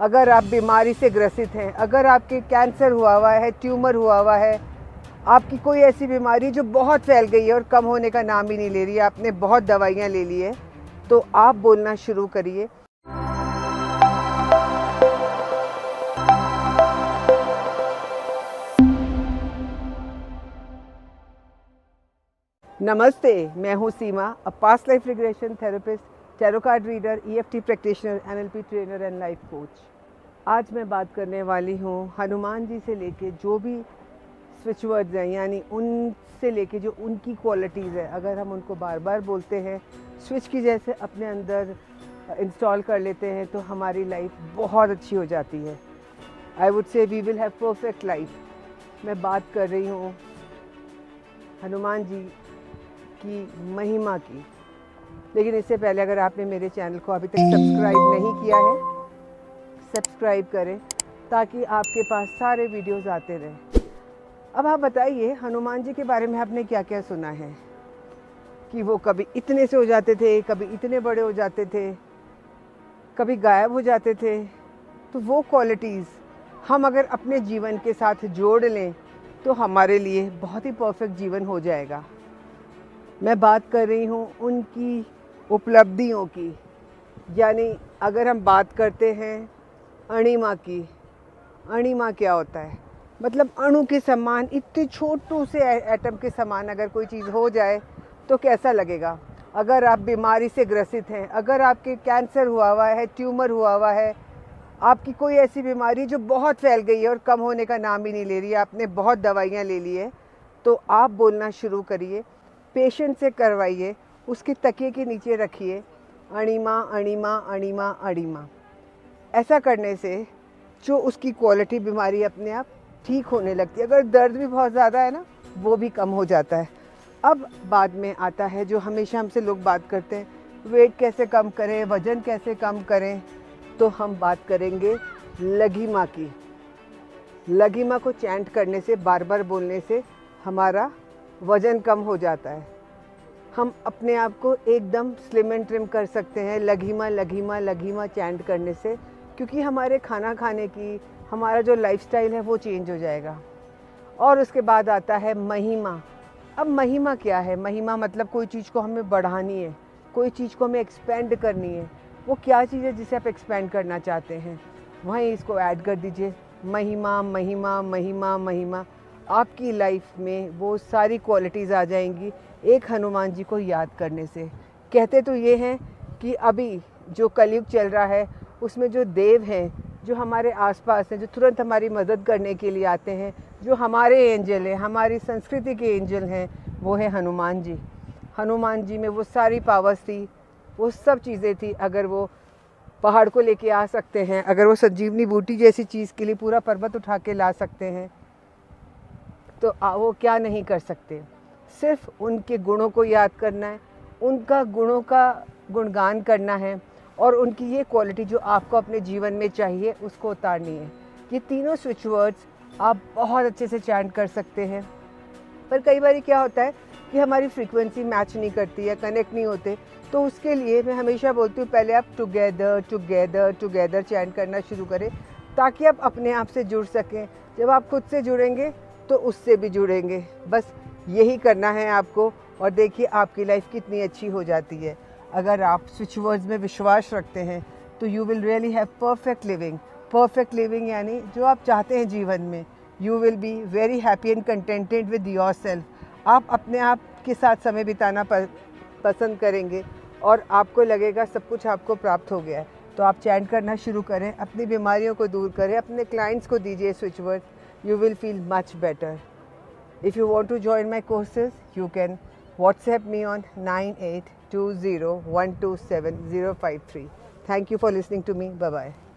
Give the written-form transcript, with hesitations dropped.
अगर आप बीमारी से ग्रसित हैं, अगर आपके कैंसर हुआ है, ट्यूमर हुआ है, आपकी कोई ऐसी बीमारी जो बहुत फैल गई है और कम होने का नाम ही नहीं ले रही है, आपने बहुत दवाइयाँ ले ली है, तो आप बोलना शुरू करिए। नमस्ते, मैं हूँ Seema, a past life regression therapist, tarot card reader, EFT practitioner, NLP trainer and life coach. आज मैं बात करने वाली हूँ हनुमान जी से लेके जो भी स्विच वर्ड्स हैं, यानी उनसे लेके जो उनकी क्वालिटीज़ है, अगर हम उनको बार बार बोलते हैं, स्विच की जैसे अपने अंदर इंस्टॉल कर लेते हैं, तो हमारी लाइफ बहुत अच्छी हो जाती है। I would say we will have perfect life. मैं बात कर रही हूँ हनुमान जी की महिमा की। लेकिन इससे पहले अगर आपने मेरे चैनल को अभी तक सब्सक्राइब नहीं किया है, सब्सक्राइब करें ताकि आपके पास सारे वीडियोस आते रहें। अब आप बताइए, हनुमान जी के बारे में आपने क्या क्या सुना है कि वो कभी इतने से हो जाते थे, कभी इतने बड़े हो जाते थे, कभी गायब हो जाते थे। तो वो क्वालिटीज़ हम अगर अपने जीवन के साथ जोड़ लें तो हमारे लिए बहुत ही परफेक्ट जीवन हो जाएगा। मैं बात कर रही हूँ उनकी उपलब्धियों की, यानी अगर हम बात करते हैं अणिमा की। अणिमा क्या होता है? मतलब अणु के समान, इतने छोटू से एटम के समान अगर कोई चीज़ हो जाए तो कैसा लगेगा। अगर आप बीमारी से ग्रसित हैं, अगर आपके कैंसर हुआ है, ट्यूमर हुआ है, आपकी कोई ऐसी बीमारी जो बहुत फैल गई है और कम होने का नाम ही नहीं ले रही है, आपने बहुत दवाइयाँ ले ली है, तो आप बोलना शुरू करिए, पेशेंट से करवाइए, उसके तकिए के नीचे रखिए, अणिमा अणिमा अणिमा अणिमा। ऐसा करने से जो उसकी क्वालिटी बीमारी अपने आप ठीक होने लगती है। अगर दर्द भी बहुत ज़्यादा है ना, वो भी कम हो जाता है। अब बाद में आता है जो हमेशा हमसे लोग बात करते हैं, वेट कैसे कम करें, वज़न कैसे कम करें। तो हम बात करेंगे लघिमा की। लघिमा को चैंट करने से, बार बार बोलने से हमारा वज़न कम हो जाता है। हम अपने आप को एकदम स्लिम एंड ट्रिम कर सकते हैं लघिमा लघिमा लघिमा चैंट करने से, क्योंकि हमारे खाना खाने की, हमारा जो लाइफस्टाइल है वो चेंज हो जाएगा। और उसके बाद आता है महिमा। अब महिमा क्या है? महिमा मतलब कोई चीज़ को हमें बढ़ानी है, कोई चीज़ को हमें एक्सपेंड करनी है। वो क्या चीज़ है जिसे आप एक्सपेंड करना चाहते हैं, वहीं इसको ऐड कर दीजिए, महिमा महिमा महिमा महिमा। आपकी लाइफ में वो सारी क्वालिटीज़ आ जाएंगी एक हनुमान जी को याद करने से। कहते तो ये हैं कि अभी जो कलयुग चल रहा है उसमें जो देव हैं, जो हमारे आसपास हैं, जो तुरंत हमारी मदद करने के लिए आते हैं, जो हमारे एंजल हैं, हमारी संस्कृति के एंजल हैं, वो है हनुमान जी। हनुमान जी में वो सारी पावर्स थी, वो सब चीज़ें थी। अगर वो पहाड़ को लेके आ सकते हैं, अगर वो संजीवनी बूटी जैसी चीज़ के लिए पूरा पर्वत उठा के ला सकते हैं, तो वो क्या नहीं कर सकते। सिर्फ उनके गुणों को याद करना है, उनका गुणों का गुणगान करना है, और उनकी ये क्वालिटी जो आपको अपने जीवन में चाहिए उसको उतारनी है। ये तीनों स्विच वर्ड्स आप बहुत अच्छे से चैंट कर सकते हैं। पर कई बार क्या होता है कि हमारी फ्रीक्वेंसी मैच नहीं करती है, कनेक्ट नहीं होते, तो उसके लिए मैं हमेशा बोलती हूँ पहले आप टुगेदर टुगेदर टुगेदर चैंट करना शुरू करें, ताकि आप अपने आप से जुड़ सकें। जब आप खुद से जुड़ेंगे तो उससे भी जुड़ेंगे। बस यही करना है आपको, और देखिए आपकी लाइफ कितनी अच्छी हो जाती है। अगर आप स्विच वर्ड्स में विश्वास रखते हैं तो you will really have perfect living. Perfect living यानी जो आप चाहते हैं जीवन में, you will be very happy and contented with your self. आप अपने आप के साथ समय बिताना पसंद करेंगे और आपको लगेगा सब कुछ आपको प्राप्त हो गया है। तो आप चैंट करना शुरू करें, अपनी बीमारियों को दूर करें, अपने क्लाइंट्स को दीजिए switch word, you will feel much better. If you want to join my courses, you can WhatsApp me on 9820127053. Thank you for listening to me. Bye-bye.